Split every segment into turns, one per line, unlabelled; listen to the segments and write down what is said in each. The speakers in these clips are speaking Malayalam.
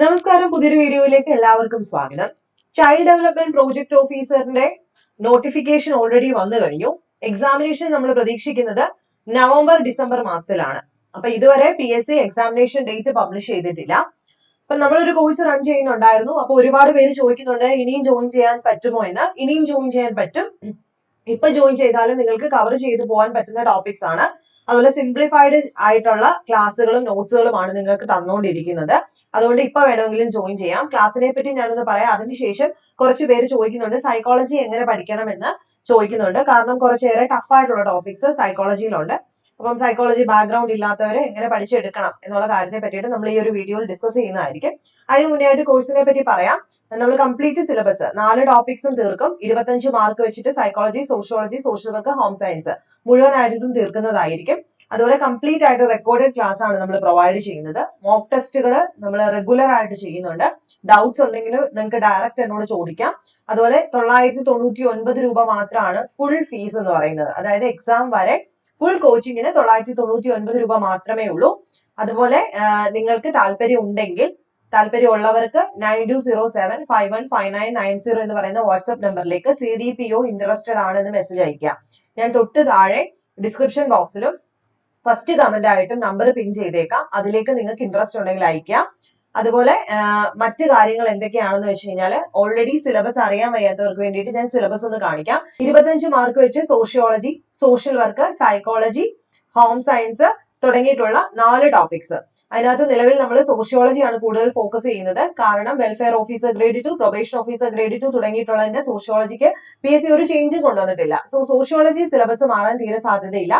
നമസ്കാരം, പുതിയൊരു വീഡിയോയിലേക്ക് എല്ലാവർക്കും സ്വാഗതം. ചൈൽഡ് ഡെവലപ്മെന്റ് പ്രോജക്ട് ഓഫീസറിന്റെ നോട്ടിഫിക്കേഷൻ ഓൾറെഡി വന്നു കഴിഞ്ഞു. എക്സാമിനേഷൻ നമ്മൾ പ്രതീക്ഷിക്കുന്നത് നവംബർ ഡിസംബർ മാസത്തിലാണ്. അപ്പൊ ഇതുവരെ PSC എക്സാമിനേഷൻ ഡേറ്റ് പബ്ലിഷ് ചെയ്തിട്ടില്ല. അപ്പൊ നമ്മളൊരു കോഴ്സ് റൺ ചെയ്യുന്നുണ്ടായിരുന്നു. അപ്പൊ ഒരുപാട് പേര് ചോദിക്കുന്നുണ്ട് ഇനിയും ജോയിൻ ചെയ്യാൻ പറ്റുമോ എന്ന്. ഇനിയും ജോയിൻ ചെയ്യാൻ പറ്റും. ഇപ്പൊ ജോയിൻ ചെയ്താലും നിങ്ങൾക്ക് കവർ ചെയ്ത് പോകാൻ പറ്റുന്ന ടോപ്പിക്സ് ആണ്. അതുപോലെ സിംപ്ലിഫൈഡ് ആയിട്ടുള്ള ക്ലാസ്സുകളും നോട്ട്സുകളുമാണ് നിങ്ങൾക്ക് തന്നുകൊണ്ടിരിക്കുന്നത്. അതുകൊണ്ട് ഇപ്പൊ വേണമെങ്കിലും ജോയിൻ ചെയ്യാം. ക്ലാസ്സിനെ പറ്റി ഞാനൊന്ന് പറയാം. അതിനുശേഷം കുറച്ച് പേര് ചോദിക്കുന്നുണ്ട് സൈക്കോളജി എങ്ങനെ പഠിക്കണമെന്ന് ചോദിക്കുന്നുണ്ട്. കാരണം കുറച്ചേറെ ടഫായിട്ടുള്ള ടോപ്പിക്സ് സൈക്കോളജിയിലുണ്ട്. അപ്പം സൈക്കോളജി ബാക്ക്ഗ്രൗണ്ട് ഇല്ലാത്തവരെ എങ്ങനെ പഠിച്ചെടുക്കണം എന്നുള്ള കാര്യത്തെ പറ്റിയിട്ട് നമ്മൾ ഈ ഒരു വീഡിയോയിൽ ഡിസ്കസ് ചെയ്യുന്നതായിരിക്കും. അതിന് മുന്നേ ആയിട്ട് കോഴ്സിനെ പറ്റി പറയാം. നമ്മൾ കംപ്ലീറ്റ് സിലബസ് 4 ടോപ്പിക്സും തീർക്കും. 25 മാർക്ക് വെച്ചിട്ട് psychology, sociology, social work, home science മുഴുവനായിട്ടും തീർക്കുന്നതായിരിക്കും. അതുപോലെ കംപ്ലീറ്റ് ആയിട്ട് റെക്കോർഡഡ് ക്ലാസ് ആണ് നമ്മൾ പ്രൊവൈഡ് ചെയ്യുന്നത്. മോക്ക് ടെസ്റ്റുകൾ നമ്മൾ റെഗുലർ ആയിട്ട് ചെയ്യുന്നുണ്ട്. ഡൗട്ട്സ് ഉണ്ടെങ്കിൽ നിങ്ങൾക്ക് ഡയറക്റ്റ് എന്നോട് ചോദിക്കാം. അതുപോലെ 999 രൂപ മാത്രമാണ് ഫുൾ ഫീസ് എന്ന് പറയുന്നത്. അതായത് എക്സാം വരെ ഫുൾ കോച്ചിങ്ങിന് 999 രൂപ മാത്രമേ ഉള്ളൂ. അതുപോലെ നിങ്ങൾക്ക് താല്പര്യമുള്ളവർക്ക് 9207515990 എന്ന് പറയുന്ന വാട്സ്ആപ്പ് നമ്പറിലേക്ക് CDPO ഇൻട്രസ്റ്റഡ് ആണെന്ന് മെസ്സേജ് അയക്കുക. ഞാൻ തൊട്ട് താഴെ ഡിസ്ക്രിപ്ഷൻ ബോക്സിലും ഫസ്റ്റ് കമന്റ് ആയിട്ടും നമ്പർ പിൻ ചെയ്തേക്കാം. അതിലേക്ക് നിങ്ങൾക്ക് ഇൻട്രസ്റ്റ് ഉണ്ടെങ്കിൽ അയക്കാം. അതുപോലെ മറ്റു കാര്യങ്ങൾ എന്തൊക്കെയാണെന്ന് വെച്ച് കഴിഞ്ഞാൽ ഓൾറെഡി സിലബസ് അറിയാൻ വയ്യാത്തവർക്ക് വേണ്ടിയിട്ട് ഞാൻ സിലബസ് ഒന്ന് കാണിക്കാം. 25 മാർക്ക് വെച്ച് sociology, social work, psychology, home science തുടങ്ങിയിട്ടുള്ള 4 ടോപ്പിക്സ്. അതിനകത്ത് നിലവിൽ നമ്മൾ സോഷ്യോളജിയാണ് കൂടുതൽ ഫോക്കസ് ചെയ്യുന്നത്. കാരണം welfare officer grade 2, probation officer grade 2 തുടങ്ങിയിട്ടുള്ളതിന്റെ സോഷ്യോളജിക്ക് PSC ഒരു ചേഞ്ചും കൊണ്ടുവന്നിട്ടില്ല. സോഷ്യോളജി സിലബസ് മാറാൻ തീരെ സാധ്യതയില്ല.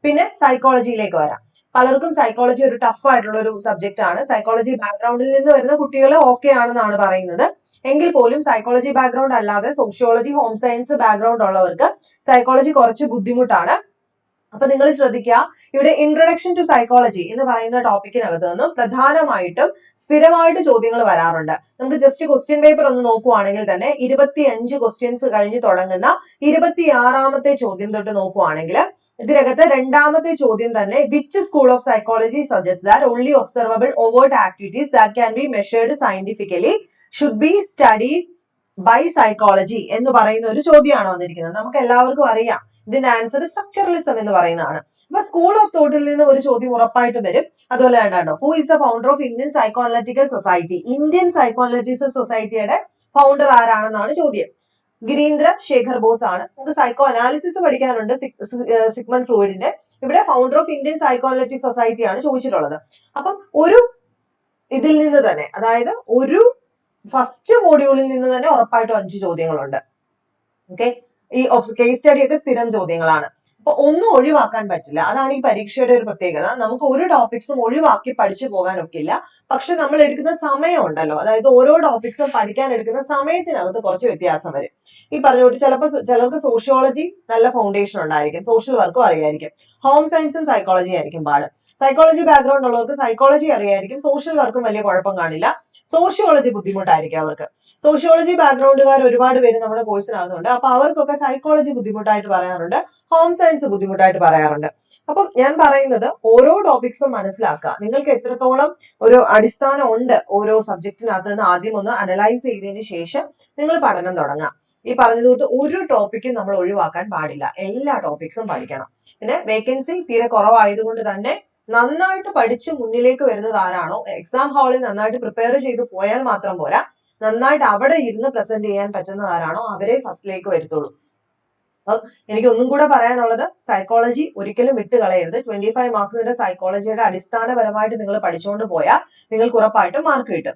പിന്നെ സൈക്കോളജിയിലേക്ക് വരാം. പലർക്കും സൈക്കോളജി ഒരു ടഫ് ആയിട്ടുള്ള ഒരു സബ്ജക്റ്റ് ആണ്. സൈക്കോളജി ബാക്ക്ഗ്രൗണ്ടിൽ നിന്ന് വരുന്ന കുട്ടികൾ ഓക്കെ ആണെന്നാണ് പറയുന്നത്. എങ്കിൽ പോലും സൈക്കോളജി ബാക്ക്ഗ്രൗണ്ട് അല്ലാതെ സോഷ്യോളജി, ഹോം സയൻസ് ബാക്ക്ഗ്രൗണ്ട് ഉള്ളവർക്ക് സൈക്കോളജി കുറച്ച് ബുദ്ധിമുട്ടാണ്. അപ്പൊ നിങ്ങൾ ശ്രദ്ധിക്കുക, ഇവിടെ ഇൻട്രൊഡക്ഷൻ ടു സൈക്കോളജി എന്ന് പറയുന്ന ടോപ്പിക്കിനകത്ത് നിന്നും പ്രധാനമായിട്ടും സ്ഥിരമായിട്ട് ചോദ്യങ്ങൾ വരാറുണ്ട്. നമുക്ക് ജസ്റ്റ് ക്വസ്റ്റ്യൻ പേപ്പർ ഒന്ന് നോക്കുവാണെങ്കിൽ തന്നെ 25 ക്വസ്റ്റ്യൻസ് കഴിഞ്ഞ് തുടങ്ങുന്ന 26ാമത്തെ ചോദ്യം തൊട്ട് നോക്കുവാണെങ്കിൽ ഇതിനകത്ത് 2ാമത്തെ ചോദ്യം തന്നെ which school of psychology suggest that only observable overt activities that can be measured scientifically should be studied by psychology എന്ന് പറയുന്ന ഒരു ചോദ്യമാണ് വന്നിരിക്കുന്നത്. നമുക്ക് എല്ലാവർക്കും അറിയാം ഇതിന്റെ ആൻസർ സ്ട്രക്ചറലിസം എന്ന് പറയുന്നതാണ്. അപ്പൊ സ്കൂൾ ഓഫ് തോട്ടിൽ നിന്ന് ഒരു ചോദ്യം ഉറപ്പായിട്ടും വരും. അതുപോലെ കണ്ടോ, who is the founder of Indian psycho analytical society? Indian psycho analytical സൊസൈറ്റിയുടെ ഫൗണ്ടർ ആരാണെന്നാണ് ചോദ്യം. ഗിരീന്ദ്ര ശേഖർ ബോസ് ആണ്. നമുക്ക് സൈക്കോ അനാലിസിസ് പഠിക്കാനുണ്ട് സിഗ്മണ്ട് ഫ്രോയിഡിന്റെ. ഇവിടെ founder of Indian psycho analytic society ആണ് ചോദിച്ചിട്ടുള്ളത്. അപ്പം ഒരു ഇതിൽ നിന്ന് തന്നെ, അതായത് ഒരു ഫസ്റ്റ് മോഡ്യൂളിൽ നിന്ന് തന്നെ ഉറപ്പായിട്ടും 5 ചോദ്യങ്ങളുണ്ട്. ഓക്കെ, ഈ കേസ് സ്റ്റഡി ഒക്കെ സ്ഥിരം ചോദ്യങ്ങളാണ്. അപ്പൊ ഒന്നും ഒഴിവാക്കാൻ പറ്റില്ല. അതാണ് ഈ പരീക്ഷയുടെ ഒരു പ്രത്യേകത. നമുക്ക് ഒരു ടോപ്പിക്സും ഒഴിവാക്കി പഠിച്ചു പോകാൻ ഒക്കില്ല. പക്ഷെ നമ്മൾ എടുക്കുന്ന സമയം ഉണ്ടല്ലോ, അതായത് ഓരോ ടോപ്പിക്സും പഠിക്കാൻ എടുക്കുന്ന സമയത്തിനകത്ത് കുറച്ച് വ്യത്യാസം വരും. ഈ പറഞ്ഞുകൊണ്ട് ചിലർക്ക് സോഷ്യോളജി നല്ല ഫൗണ്ടേഷൻ ഉണ്ടായിരിക്കും, സോഷ്യൽ വർക്കും അറിയായിരിക്കും. ഹോം സയൻസും സൈക്കോളജി ആയിരിക്കും പാട്. സൈക്കോളജി ബാക്ക്ഗ്രൗണ്ട് ഉള്ളവർക്ക് സൈക്കോളജി അറിയായിരിക്കും, സോഷ്യൽ വർക്കും വലിയ കുഴപ്പം കാണില്ല. സോഷ്യോളജി ബുദ്ധിമുട്ടായിരിക്കും അവർക്ക്. സോഷ്യോളജി ബാക്ക്ഗ്രൗണ്ടുകാർ ഒരുപാട് പേര് നമ്മുടെ കോഴ്സിനകത്തുണ്ട്. അപ്പൊ അവർക്കൊക്കെ സൈക്കോളജി ബുദ്ധിമുട്ടായിട്ട് പറയാറുണ്ട്, ഹോം സയൻസ് ബുദ്ധിമുട്ടായിട്ട് പറയാറുണ്ട്. അപ്പം ഞാൻ പറയുന്നത് ഓരോ ടോപ്പിക്സും മനസ്സിലാക്കുക. നിങ്ങൾക്ക് എത്രത്തോളം ഒരു അടിസ്ഥാനം ഉണ്ട് ഓരോ സബ്ജക്റ്റിനകത്ത് നിന്ന് ആദ്യം ഒന്ന് അനലൈസ് ചെയ്തതിന് ശേഷം നിങ്ങൾ പഠനം തുടങ്ങാം. ഈ പറഞ്ഞതുകൊണ്ട് ഒരു ടോപ്പിക്കും നമ്മൾ ഒഴിവാക്കാൻ പാടില്ല. എല്ലാ ടോപ്പിക്സും പഠിക്കണം. പിന്നെ വേക്കൻസി തീരെ കുറവായതുകൊണ്ട് തന്നെ നന്നായിട്ട് പഠിച്ച് മുന്നിലേക്ക് വരുന്നത് ആരാണോ, എക്സാം ഹാളിൽ നന്നായിട്ട് പ്രിപ്പയർ ചെയ്ത് പോയാൽ മാത്രം പോരാ, നന്നായിട്ട് അവിടെ ഇരുന്ന് പ്രസന്റ് ചെയ്യാൻ പറ്റുന്ന ആരാണോ അവരെ ഫസ്റ്റിലേക്ക് വരുത്തുള്ളൂ. അപ്പം എനിക്ക് ഒന്നും കൂടെ പറയാനുള്ളത്, സൈക്കോളജി ഒരിക്കലും വിട്ടുകളയരുത്. 25 മാർക്സിന്റെ സൈക്കോളജിയുടെ അടിസ്ഥാനപരമായിട്ട് നിങ്ങൾ പഠിച്ചുകൊണ്ട് പോയാൽ നിങ്ങൾക്ക് ഉറപ്പായിട്ടും മാർക്ക് കിട്ടും.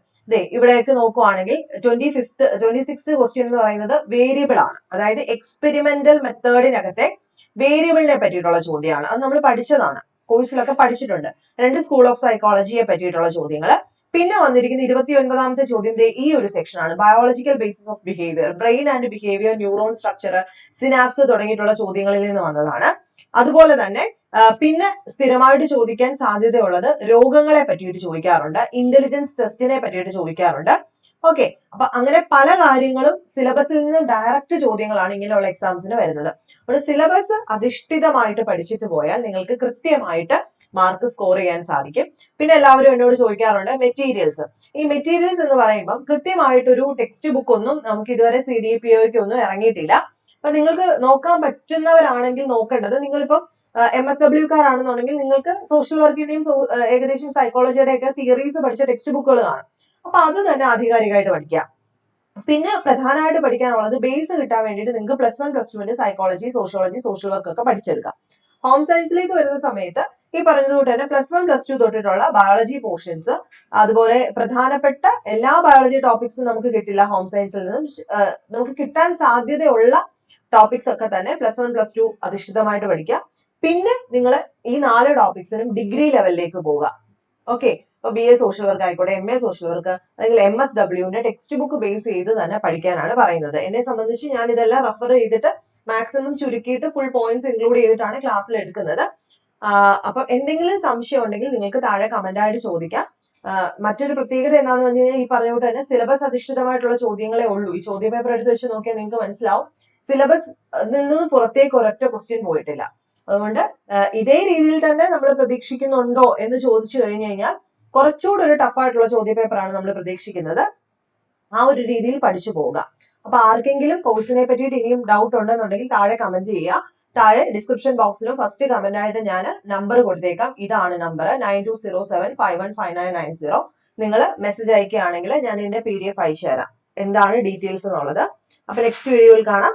ഇവിടേക്ക് നോക്കുവാണെങ്കിൽ 26 ക്വസ്റ്റ്യൻ എന്ന് പറയുന്നത് വേരിയബിൾ ആണ്. അതായത് എക്സ്പെരിമെന്റൽ മെത്തേഡിനകത്തെ വേരിയബിളിനെ പറ്റിയിട്ടുള്ള ചോദ്യമാണ്. അത് നമ്മൾ പഠിച്ചതാണ്, കോഴ്സിലൊക്കെ പഠിച്ചിട്ടുണ്ട്. 2 സ്കൂൾ ഓഫ് സൈക്കോളജിയെ പറ്റിയിട്ടുള്ള ചോദ്യങ്ങൾ. പിന്നെ വന്നിരിക്കുന്ന 29ാമത്തെ ചോദ്യം ഈ ഒരു സെക്ഷനാണ്, biological basis of behaviour, brain and behaviour, neuron structure, synapse തുടങ്ങിയിട്ടുള്ള ചോദ്യങ്ങളിൽ നിന്ന് വന്നതാണ്. അതുപോലെ തന്നെ പിന്നെ സ്ഥിരമായിട്ട് ചോദിക്കാൻ സാധ്യതയുള്ളത് രോഗങ്ങളെ പറ്റിയിട്ട് ചോദിക്കാറുണ്ട്, ഇന്റലിജൻസ് ടെസ്റ്റിനെ പറ്റിയിട്ട് ചോദിക്കാറുണ്ട്. ഓക്കെ, അപ്പൊ അങ്ങനെ പല കാര്യങ്ങളും സിലബസിൽ നിന്ന് ഡയറക്റ്റ് ചോദ്യങ്ങളാണ് ഇങ്ങനെയുള്ള എക്സാംസിന് വരുന്നത്. അപ്പോൾ സിലബസ് അധിഷ്ഠിതമായിട്ട് പഠിച്ചിട്ട് പോയാൽ നിങ്ങൾക്ക് കൃത്യമായിട്ട് മാർക്ക് സ്കോർ ചെയ്യാൻ സാധിക്കും. പിന്നെ എല്ലാവരും എന്നോട് ചോദിക്കാറുണ്ട് മെറ്റീരിയൽസ്. ഈ മെറ്റീരിയൽസ് എന്ന് പറയുമ്പോൾ കൃത്യമായിട്ടൊരു ടെക്സ്റ്റ് ബുക്ക് ഒന്നും നമുക്ക് ഇതുവരെ CDPOയ്ക്ക് ഒന്നും ഇറങ്ങിയിട്ടില്ല. അപ്പൊ നിങ്ങൾക്ക് നോക്കാൻ പറ്റുന്നവരാണെങ്കിൽ നോക്കേണ്ടത്, നിങ്ങളിപ്പം MSWക്കാരാണെന്നുണ്ടെങ്കിൽ നിങ്ങൾക്ക് സോഷ്യൽ വർക്കിന്റെയും ഏകദേശം സൈക്കോളജിയുടെ ഒക്കെ തിയറീസ് പഠിച്ച ടെക്സ്റ്റ് ബുക്കുകൾ കാണും. അപ്പൊ അത് തന്നെ ആധികാരികമായിട്ട് പഠിക്കുക. പിന്നെ പ്രധാനമായിട്ട് പഠിക്കാനുള്ളത് ബേസ് കിട്ടാൻ വേണ്ടിയിട്ട് നിങ്ങൾക്ക് +1 +2 സൈക്കോളജി, സോഷ്യോളജി, സോഷ്യൽ വർക്ക് ഒക്കെ പഠിച്ചെടുക്കാം. ഹോം സയൻസിലേക്ക് വരുന്ന സമയത്ത് ഈ പറഞ്ഞതുകൊണ്ട് തന്നെ +1 +2 തൊട്ടിട്ടുള്ള ബയോളജി പോർഷൻസ്, അതുപോലെ പ്രധാനപ്പെട്ട എല്ലാ ബയോളജി ടോപ്പിക്സും നമുക്ക് കിട്ടില്ല ഹോം സയൻസിൽ നിന്നും. നമുക്ക് കിട്ടാൻ സാധ്യതയുള്ള ടോപ്പിക്സ് ഒക്കെ തന്നെ +1 +2 അധിഷ്ഠിതമായിട്ട് പഠിക്കുക. പിന്നെ നിങ്ങൾ ഈ 4 ടോപ്പിക്സിനും ഡിഗ്രി ലെവലിലേക്ക് പോവുക. ഓക്കെ, ഇപ്പൊ BA സോഷ്യൽ വർക്ക് ആയിക്കോട്ടെ, MA സോഷ്യൽ വർക്ക്, അല്ലെങ്കിൽ MSWന്റെ ടെക്സ്റ്റ് ബുക്ക് ബേസ് ചെയ്ത് തന്നെ പഠിക്കാനാണ് പറയുന്നത്. എന്നെ സംബന്ധിച്ച് ഞാൻ ഇതെല്ലാം റെഫർ ചെയ്തിട്ട് മാക്സിമം ചുരുക്കിയിട്ട് ഫുൾ പോയിന്റ്സ് ഇൻക്ലൂഡ് ചെയ്തിട്ടാണ് ക്ലാസ്സിൽ എടുക്കുന്നത്. അപ്പൊ എന്തെങ്കിലും സംശയം ഉണ്ടെങ്കിൽ നിങ്ങൾക്ക് താഴെ കമന്റ് ആയിട്ട് ചോദിക്കാം. മറ്റൊരു പ്രത്യേകത എന്താണെന്ന് പറഞ്ഞു കഴിഞ്ഞാൽ ഈ പറഞ്ഞുകൊണ്ട് തന്നെ സിലബസ് അധിഷ്ഠിതമായിട്ടുള്ള ചോദ്യങ്ങളെ ഉള്ളൂ. ഈ ചോദ്യ പേപ്പർ എടുത്ത് വെച്ച് നോക്കിയാൽ നിങ്ങൾക്ക് മനസ്സിലാവും സിലബസ് നിന്നും പുറത്തേക്ക് ഒരൊറ്റ ക്വസ്റ്റ്യൻ പോയിട്ടില്ല. അതുകൊണ്ട് ഇതേ രീതിയിൽ തന്നെ നമ്മൾ പ്രതീക്ഷിക്കുന്നുണ്ടോ എന്ന് ചോദിച്ചു കഴിഞ്ഞു കഴിഞ്ഞാൽ കുറച്ചുകൂടെ ഒരു ടഫായിട്ടുള്ള ചോദ്യ പേപ്പറാണ് നമ്മൾ പ്രതീക്ഷിക്കുന്നത്. ആ ഒരു രീതിയിൽ പഠിച്ചു പോവുക. അപ്പൊ ആർക്കെങ്കിലും കോഴ്സിനെ പറ്റിയിട്ട് ഇനിയും ഡൗട്ട് ഉണ്ടെന്നുണ്ടെങ്കിൽ താഴെ കമന്റ് ചെയ്യുക. താഴെ ഡിസ്ക്രിപ്ഷൻ ബോക്സിലും ഫസ്റ്റ് കമന്റ് ആയിട്ട് ഞാൻ നമ്പർ കൊടുത്തേക്കാം. ഇതാണ് നമ്പർ 9207515990. നിങ്ങൾ മെസ്സേജ് അയക്കുകയാണെങ്കിൽ ഞാൻ ഇതിന്റെ PDF അയച്ചു തരാം എന്താണ് ഡീറ്റെയിൽസ് എന്നുള്ളത്. അപ്പൊ നെക്സ്റ്റ് വീഡിയോയിൽ കാണാം.